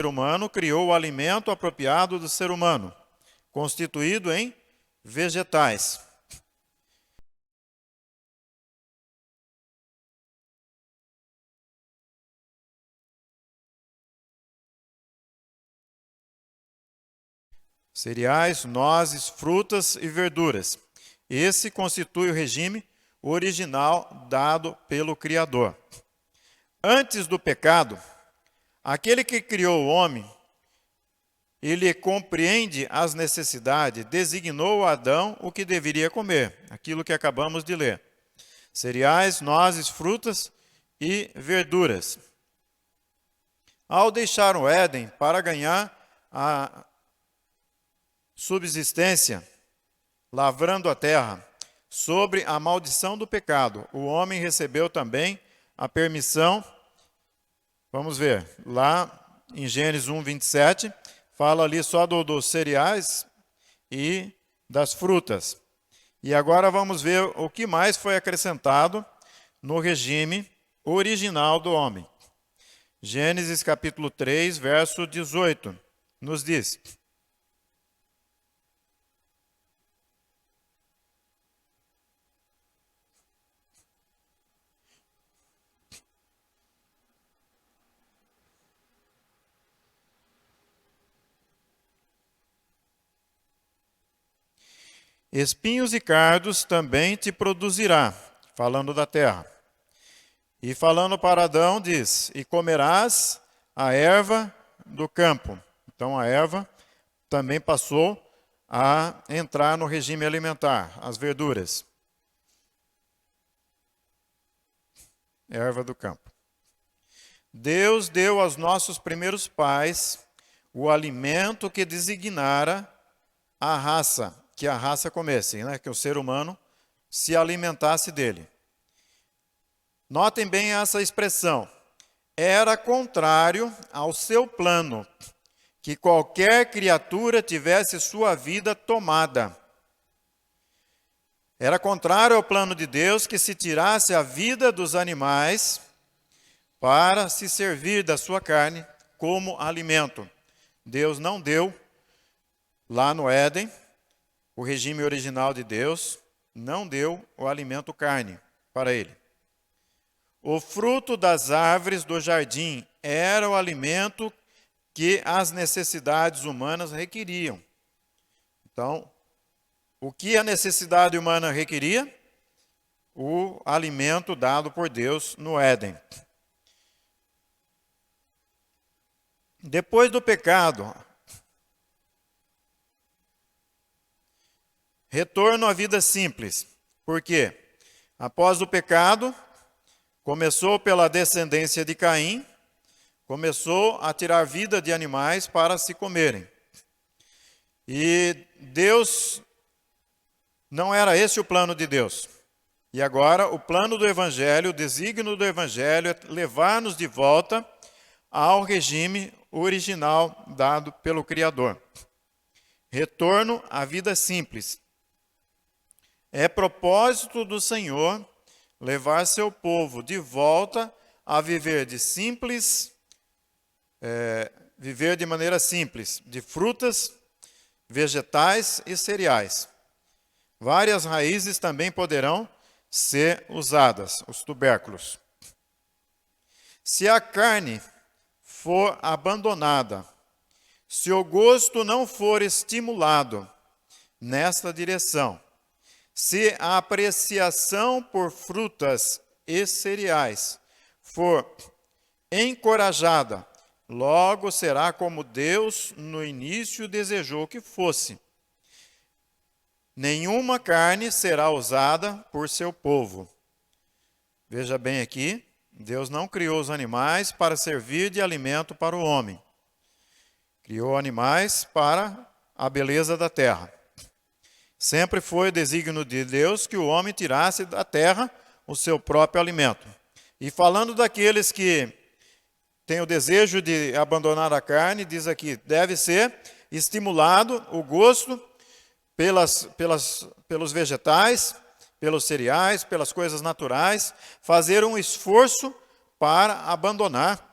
ser humano criou o alimento apropriado do ser humano, constituído em vegetais. Cereais, nozes, frutas e verduras. Esse constitui o regime original dado pelo Criador. Antes do pecado, aquele que criou o homem, ele compreende as necessidades, designou a Adão o que deveria comer, aquilo que acabamos de ler. Cereais, nozes, frutas e verduras. Ao deixar o Éden para ganhar a subsistência, lavrando a terra, sobre a maldição do pecado, o homem recebeu também a permissão, vamos ver, lá em Gênesis 1, 27, fala ali só dos cereais e das frutas. E agora vamos ver o que mais foi acrescentado no regime original do homem. Gênesis capítulo 3, verso 18, nos diz: espinhos e cardos também te produzirá, falando da terra. E falando para Adão, diz: e comerás a erva do campo. Então a erva também passou a entrar no regime alimentar, as verduras. Erva do campo. Deus deu aos nossos primeiros pais o alimento que designara a raça, que a raça comesse, né? Que o ser humano se alimentasse dele. Notem bem essa expressão. Era contrário ao seu plano que qualquer criatura tivesse sua vida tomada. Era contrário ao plano de Deus que se tirasse a vida dos animais para se servir da sua carne como alimento. Deus não deu, lá no Éden, o regime original de Deus, não deu o alimento carne para ele. O fruto das árvores do jardim era o alimento que as necessidades humanas requeriam. Então, o que a necessidade humana requeria? O alimento dado por Deus no Éden. Depois do pecado, retorno à vida simples. Por quê? Após o pecado, começou pela descendência de Caim, começou a tirar vida de animais para se comerem. E Deus, não era esse o plano de Deus. E agora o plano do Evangelho, o desígnio do Evangelho é levar-nos de volta ao regime original dado pelo Criador. Retorno à vida simples. É propósito do Senhor levar seu povo de volta a viver viver de maneira simples, de frutas, vegetais e cereais. Várias raízes também poderão ser usadas, os tubérculos. Se a carne for abandonada, se o gosto não for estimulado nesta direção, se a apreciação por frutas e cereais for encorajada, logo será como Deus no início desejou que fosse. Nenhuma carne será usada por seu povo. Veja bem aqui, Deus não criou os animais para servir de alimento para o homem. Criou animais para a beleza da terra. Sempre foi o desígnio de Deus que o homem tirasse da terra o seu próprio alimento. E falando daqueles que têm o desejo de abandonar a carne, diz aqui, deve ser estimulado o gosto pelos vegetais, pelos cereais, pelas coisas naturais, fazer um esforço para abandonar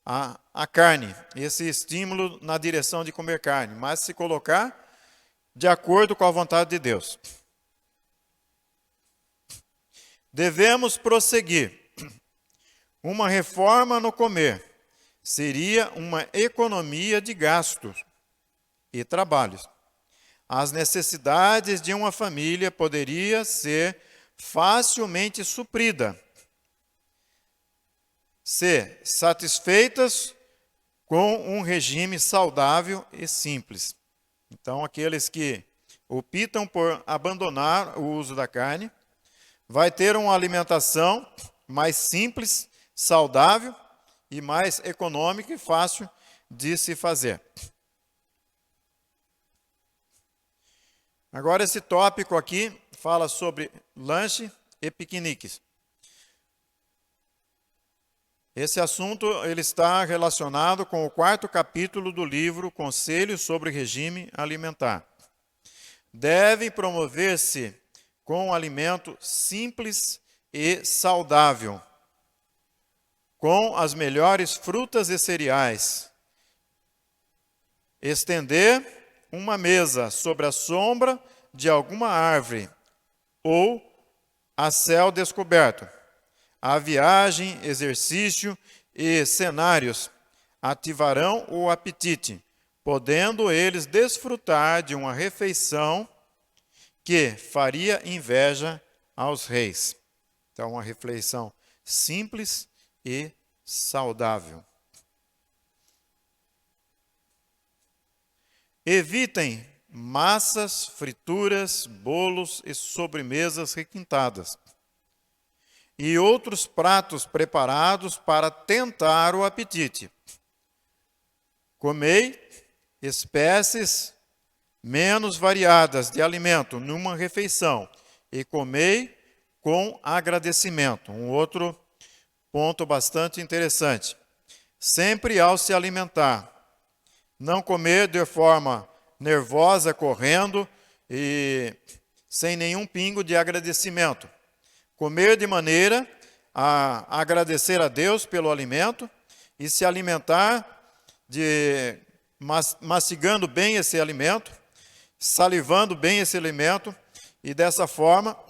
a carne, esse estímulo na direção de comer carne, mas se colocar de acordo com a vontade de Deus. Devemos prosseguir. Uma reforma no comer seria uma economia de gastos e trabalhos. As necessidades de uma família poderiam ser facilmente supridas, se satisfeitas com um regime saudável e simples. Então, aqueles que optam por abandonar o uso da carne, vai ter uma alimentação mais simples, saudável e mais econômica e fácil de se fazer. Agora, esse tópico aqui fala sobre lanche e piqueniques. Esse assunto ele está relacionado com o 4º capítulo do livro Conselhos sobre Regime Alimentar. Devem promover-se com um alimento simples e saudável, com as melhores frutas e cereais. Estender uma mesa sobre a sombra de alguma árvore ou a céu descoberto. A viagem, exercício e cenários ativarão o apetite, podendo eles desfrutar de uma refeição que faria inveja aos reis. Então, uma refeição simples e saudável. Evitem massas, frituras, bolos e sobremesas requintadas e outros pratos preparados para tentar o apetite. Comei espécies menos variadas de alimento numa refeição e comei com agradecimento. Um outro ponto bastante interessante. Sempre ao se alimentar, não comer de forma nervosa, correndo e sem nenhum pingo de agradecimento. Comer de maneira a agradecer a Deus pelo alimento e se alimentar mastigando bem esse alimento, salivando bem esse alimento e dessa forma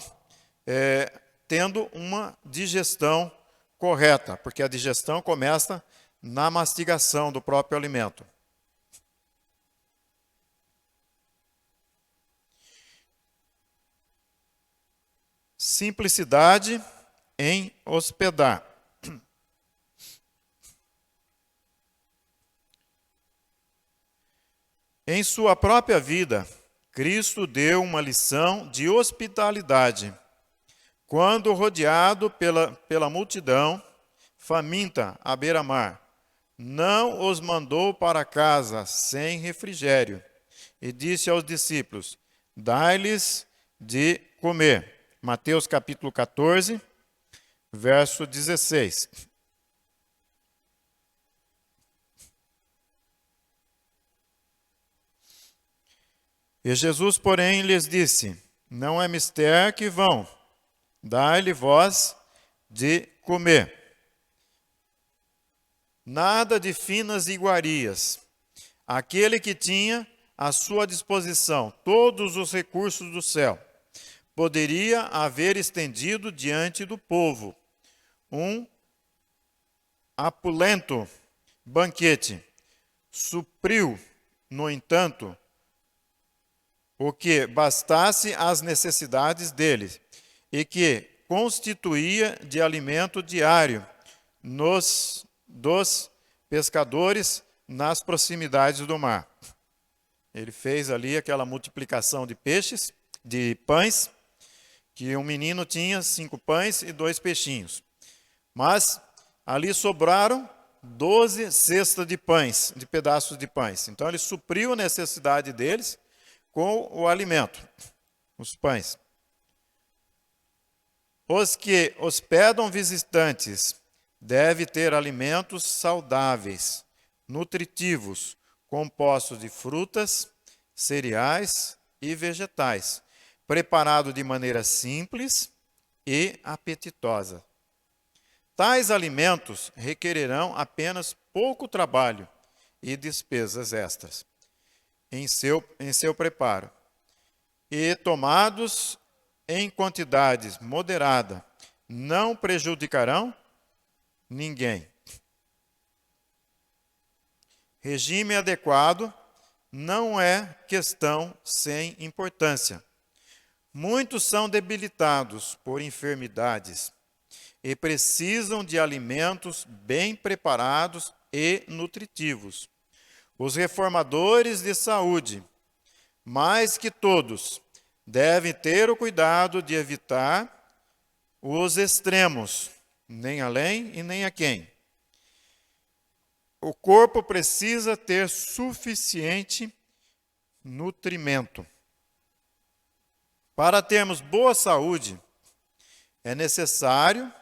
tendo uma digestão correta, porque a digestão começa na mastigação do próprio alimento. Simplicidade em hospedar. Em sua própria vida, Cristo deu uma lição de hospitalidade, quando rodeado pela multidão faminta à beira-mar. Não os mandou para casa sem refrigério, e disse aos discípulos: dai-lhes de comer. Mateus capítulo 14, verso 16. E Jesus, porém, lhes disse: não é mister que vão, dai-lhe vós de comer. Nada de finas iguarias. Aquele que tinha à sua disposição todos os recursos do céu, poderia haver estendido diante do povo um opulento banquete. Supriu, no entanto, o que bastasse às necessidades deles e que constituía de alimento diário dos pescadores nas proximidades do mar. Ele fez ali aquela multiplicação de peixes, de pães, que um menino tinha 5 pães e 2 peixinhos. Mas ali sobraram 12 cestas de pães, de pedaços de pães. Então ele supriu a necessidade deles com o alimento, os pães. Os que hospedam visitantes devem ter alimentos saudáveis, nutritivos, compostos de frutas, cereais e vegetais, preparado de maneira simples e apetitosa. Tais alimentos requererão apenas pouco trabalho e despesas extras em seu preparo, e tomados em quantidades moderada, não prejudicarão ninguém. Regime adequado não é questão sem importância. Muitos são debilitados por enfermidades e precisam de alimentos bem preparados e nutritivos. Os reformadores de saúde, mais que todos, devem ter o cuidado de evitar os extremos, nem além e nem aquém. O corpo precisa ter suficiente nutrimento. Para termos boa saúde, é necessário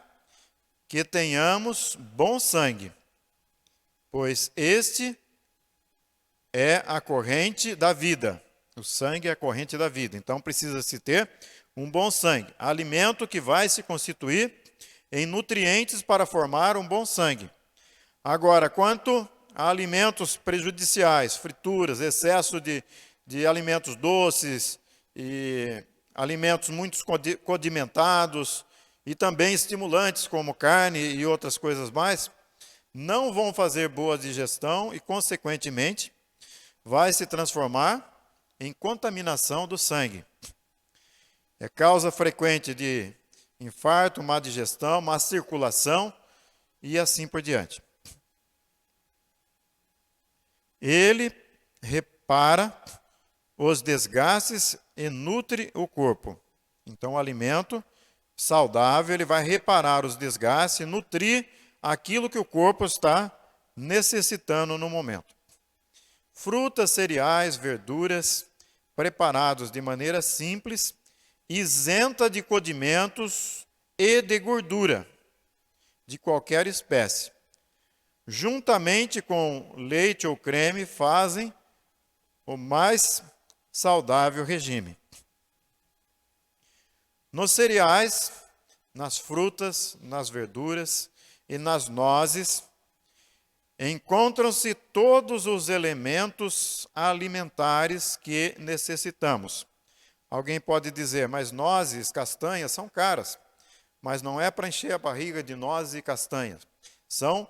que tenhamos bom sangue, pois este é a corrente da vida. O sangue é a corrente da vida. Então precisa-se ter um bom sangue, alimento que vai se constituir em nutrientes para formar um bom sangue. Agora, quanto a alimentos prejudiciais, frituras, excesso de alimentos doces e alimentos muito condimentados e também estimulantes como carne e outras coisas mais, não vão fazer boa digestão e, consequentemente, vai se transformar em contaminação do sangue. É causa frequente de infarto, má digestão, má circulação e assim por diante. Ele repara os desgastes e nutre o corpo. Então, o alimento saudável, ele vai reparar os desgastes e nutrir aquilo que o corpo está necessitando no momento. Frutas, cereais, verduras, preparados de maneira simples, isenta de condimentos e de gordura de qualquer espécie, juntamente com leite ou creme, fazem o mais saudável regime. Nos cereais, nas frutas, nas verduras e nas nozes, encontram-se todos os elementos alimentares que necessitamos. Alguém pode dizer, mas nozes, castanhas são caras. Mas não é para encher a barriga de nozes e castanhas. São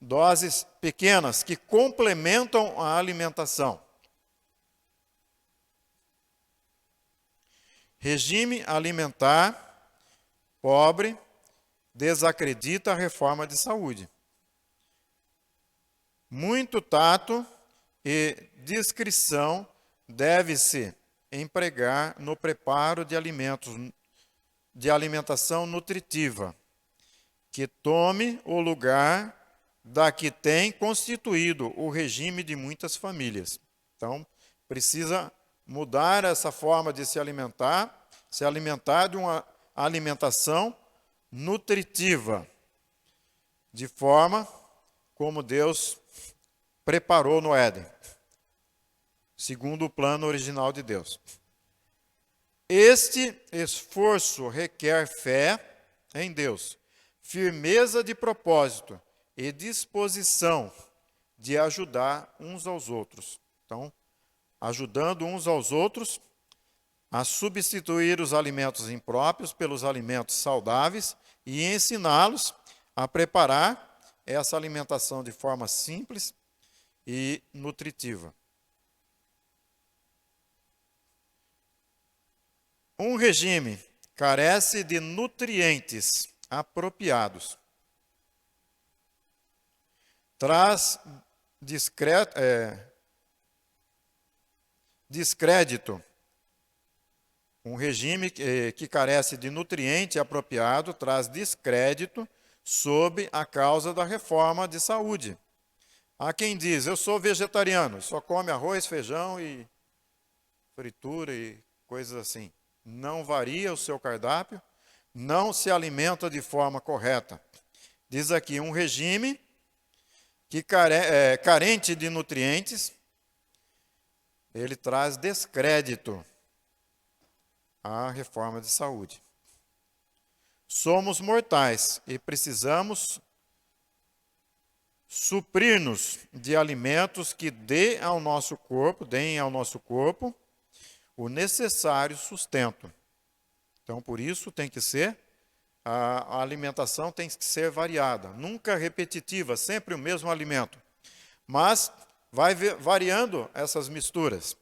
doses pequenas que complementam a alimentação. Regime alimentar pobre desacredita a reforma de saúde. Muito tato e discrição deve-se empregar no preparo de alimentos de alimentação nutritiva, que tome o lugar da que tem constituído o regime de muitas famílias. Então, precisa mudar essa forma de se alimentar de uma alimentação nutritiva, de forma como Deus preparou no Éden, segundo o plano original de Deus. Este esforço requer fé em Deus, firmeza de propósito e disposição de ajudar uns aos outros. Então, ajudando uns aos outros a substituir os alimentos impróprios pelos alimentos saudáveis e ensiná-los a preparar essa alimentação de forma simples e nutritiva. Um regime carece de nutrientes apropriados. Traz descrédito. Um regime que carece de nutriente apropriado traz descrédito sob a causa da reforma de saúde. Há quem diz, eu sou vegetariano, só come arroz, feijão e fritura e coisas assim. Não varia o seu cardápio, não se alimenta de forma correta. Diz aqui, um regime que carente de nutrientes, ele traz descrédito à reforma de saúde. Somos mortais e precisamos suprir-nos de alimentos que deem ao nosso corpo o necessário sustento. Então, por isso, a alimentação tem que ser variada, nunca repetitiva, sempre o mesmo alimento. Mas vai variando essas misturas.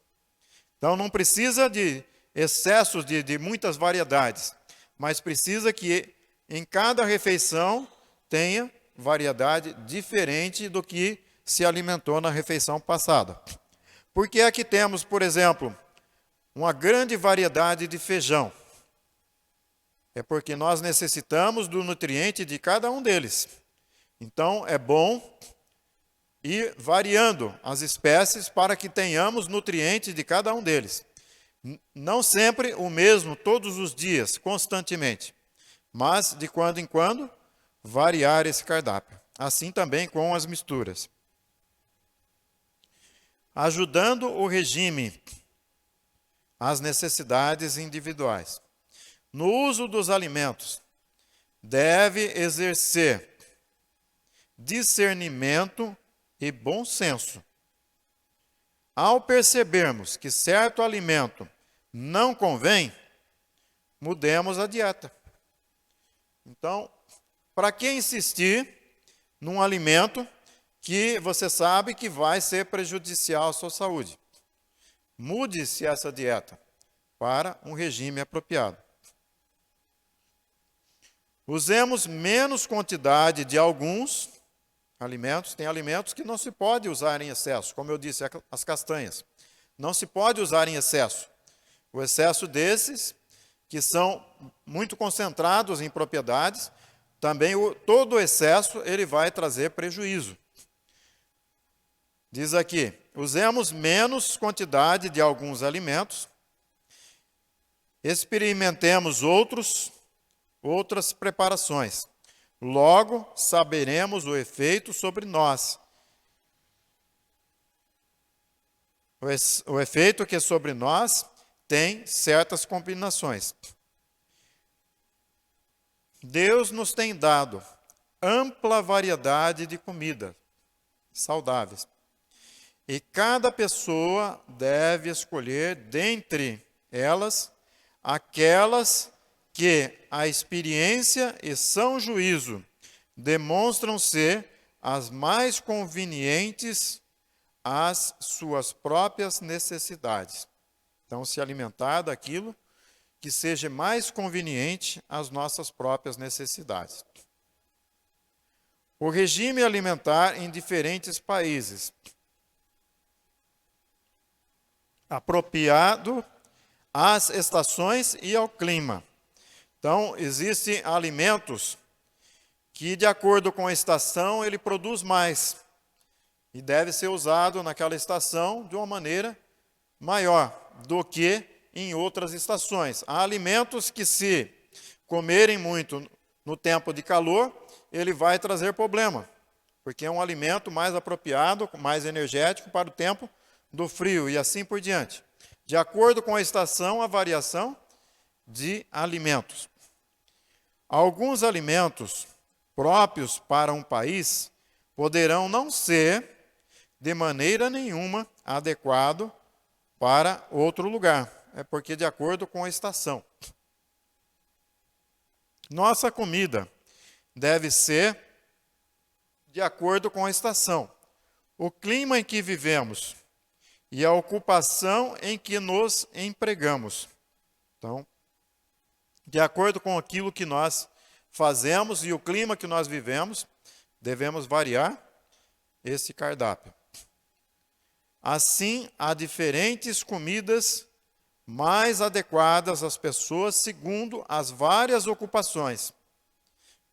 Então, não precisa de excessos de muitas variedades, mas precisa que em cada refeição tenha variedade diferente do que se alimentou na refeição passada. Porque aqui temos, por exemplo, uma grande variedade de feijão. É porque nós necessitamos do nutriente de cada um deles. Então, é bom ir variando as espécies para que tenhamos nutrientes de cada um deles. Não sempre o mesmo, todos os dias, constantemente. Mas, de quando em quando, variar esse cardápio. Assim também com as misturas. Ajudando o regime às necessidades individuais. No uso dos alimentos, deve exercer discernimento e bom senso. Ao percebermos que certo alimento não convém, mudemos a dieta. Então, para que insistir num alimento que você sabe que vai ser prejudicial à sua saúde? Mude-se essa dieta para um regime apropriado. Usemos menos quantidade de alguns alimentos. Tem alimentos que não se pode usar em excesso, como eu disse, as castanhas. Não se pode usar em excesso. O excesso desses, que são muito concentrados em propriedades, também todo excesso ele vai trazer prejuízo. Diz aqui, usemos menos quantidade de alguns alimentos, experimentemos outras preparações. Logo, saberemos o efeito sobre nós. O efeito que sobre nós tem certas combinações. Deus nos tem dado ampla variedade de comida saudáveis. E cada pessoa deve escolher dentre elas aquelas que a experiência e são juízo demonstram ser as mais convenientes às suas próprias necessidades. Então, se alimentar daquilo que seja mais conveniente às nossas próprias necessidades. O regime alimentar em diferentes países. Apropriado às estações e ao clima. Então, existem alimentos que, de acordo com a estação, ele produz mais. E deve ser usado naquela estação de uma maneira maior do que em outras estações. Há alimentos que, se comerem muito no tempo de calor, ele vai trazer problema. Porque é um alimento mais apropriado, mais energético para o tempo do frio e assim por diante. De acordo com a estação, a variação de alimentos. Alguns alimentos próprios para um país poderão não ser, de maneira nenhuma, adequado para outro lugar. É porque de acordo com a estação. Nossa comida deve ser de acordo com a estação. O clima em que vivemos e a ocupação em que nos empregamos. Então, de acordo com aquilo que nós fazemos e o clima que nós vivemos, devemos variar esse cardápio. Assim, há diferentes comidas mais adequadas às pessoas segundo as várias ocupações.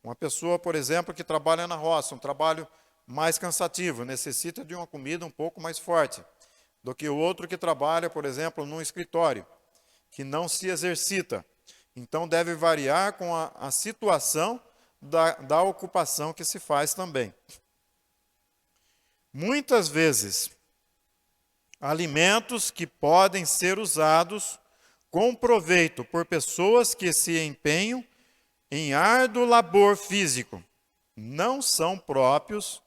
Uma pessoa, por exemplo, que trabalha na roça, um trabalho mais cansativo, necessita de uma comida um pouco mais forte do que o outro que trabalha, por exemplo, num escritório, que não se exercita. Então, deve variar com a situação da ocupação que se faz também. Muitas vezes, alimentos que podem ser usados com proveito por pessoas que se empenham em árduo labor físico não são próprios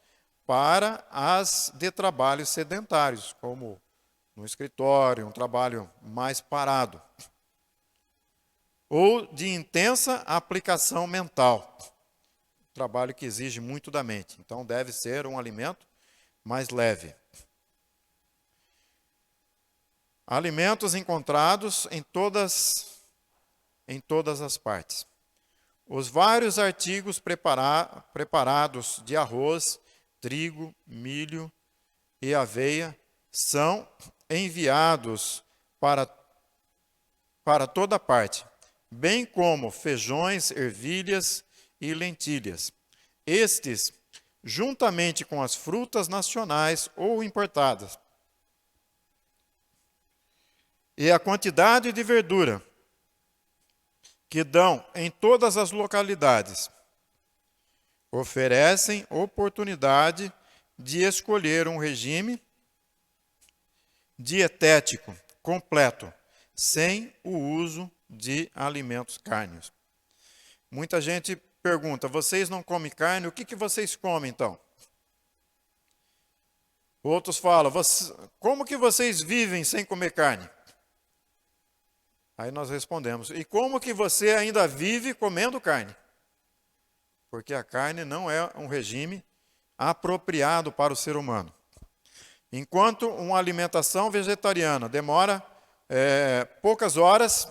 para as de trabalhos sedentários, como no escritório, um trabalho mais parado, ou de intensa aplicação mental, trabalho que exige muito da mente. Então, deve ser um alimento mais leve. Alimentos encontrados em todas as partes. Os vários artigos preparados de arroz, trigo, milho e aveia são enviados para toda parte, bem como feijões, ervilhas e lentilhas. Estes, juntamente com as frutas nacionais ou importadas, e a quantidade de verdura que dão em todas as localidades, oferecem oportunidade de escolher um regime dietético completo, sem o uso de alimentos cárneos. Muita gente pergunta, vocês não comem carne, o que vocês comem então? Outros falam, como que vocês vivem sem comer carne? Aí nós respondemos, e como que você ainda vive comendo carne? Porque a carne não é um regime apropriado para o ser humano. Enquanto uma alimentação vegetariana demora poucas horas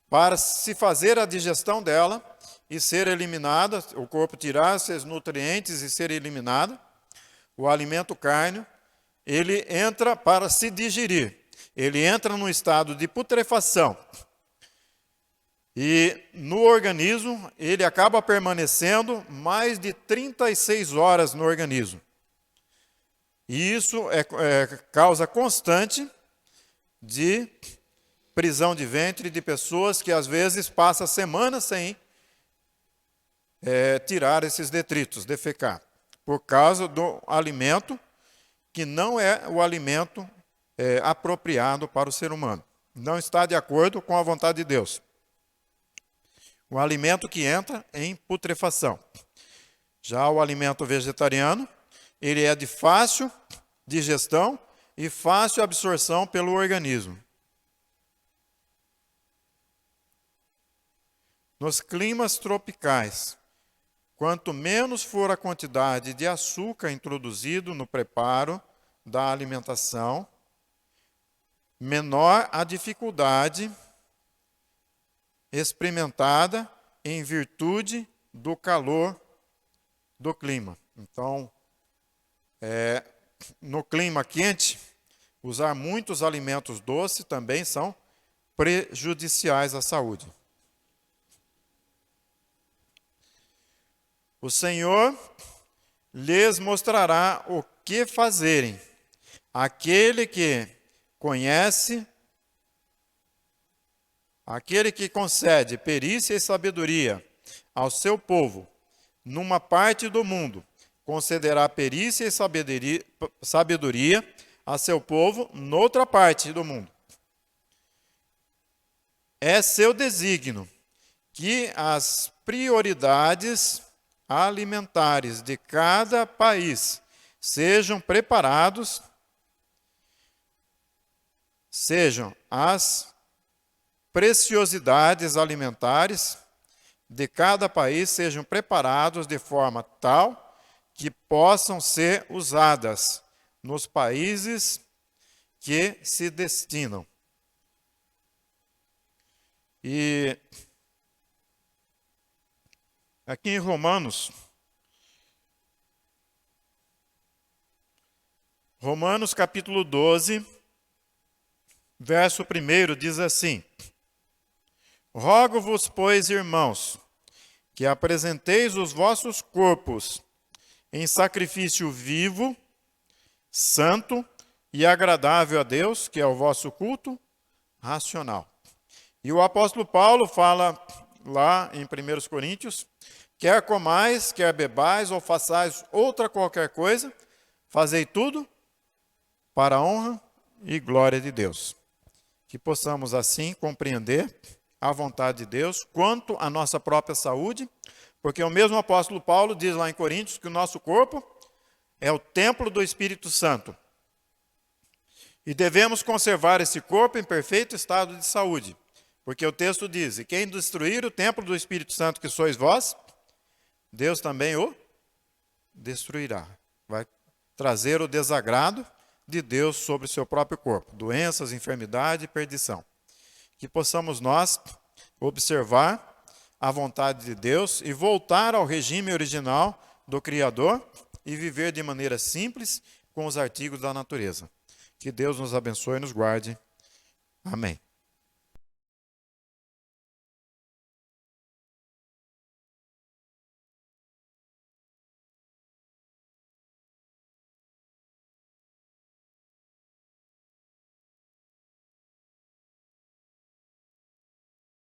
para se fazer a digestão dela e ser eliminada, o corpo tirar esses nutrientes e ser eliminado, o alimento cárneo, ele entra para se digerir. Ele entra num estado de putrefação. E no organismo, ele acaba permanecendo mais de 36 horas no organismo. E isso é causa constante de prisão de ventre de pessoas que às vezes passam semanas sem tirar esses detritos, defecar, por causa do alimento que não é o alimento apropriado para o ser humano. Não está de acordo com a vontade de Deus. O alimento que entra em putrefação. Já o alimento vegetariano, ele é de fácil digestão e fácil absorção pelo organismo. Nos climas tropicais, quanto menos for a quantidade de açúcar introduzido no preparo da alimentação, menor a dificuldade experimentada em virtude do calor do clima. Então, no clima quente, usar muitos alimentos doces também são prejudiciais à saúde. O Senhor lhes mostrará o que fazerem. Aquele que conhece, aquele que concede perícia e sabedoria ao seu povo, numa parte do mundo, concederá perícia e sabedoria a seu povo noutra parte do mundo. É seu desígnio que as prioridades alimentares de cada país sejam preparados, sejam as preciosidades alimentares de cada país sejam preparados de forma tal que possam ser usadas nos países que se destinam. E aqui em Romanos capítulo 12, verso 1 diz assim: Rogo-vos, pois, irmãos, que apresenteis os vossos corpos em sacrifício vivo, santo e agradável a Deus, que é o vosso culto racional. E o apóstolo Paulo fala lá em 1 Coríntios, quer comais, quer bebais, ou façais outra qualquer coisa, fazei tudo para a honra e glória de Deus. Que possamos assim compreender a vontade de Deus quanto à nossa própria saúde, porque o mesmo apóstolo Paulo diz lá em Coríntios que o nosso corpo é o templo do Espírito Santo. E devemos conservar esse corpo em perfeito estado de saúde. Porque o texto diz, e quem destruir o templo do Espírito Santo que sois vós, Deus também o destruirá. Vai trazer o desagrado de Deus sobre o seu próprio corpo. Doenças, enfermidade e perdição. Que possamos nós observar a vontade de Deus e voltar ao regime original do Criador e viver de maneira simples com os artigos da natureza. Que Deus nos abençoe e nos guarde. Amém.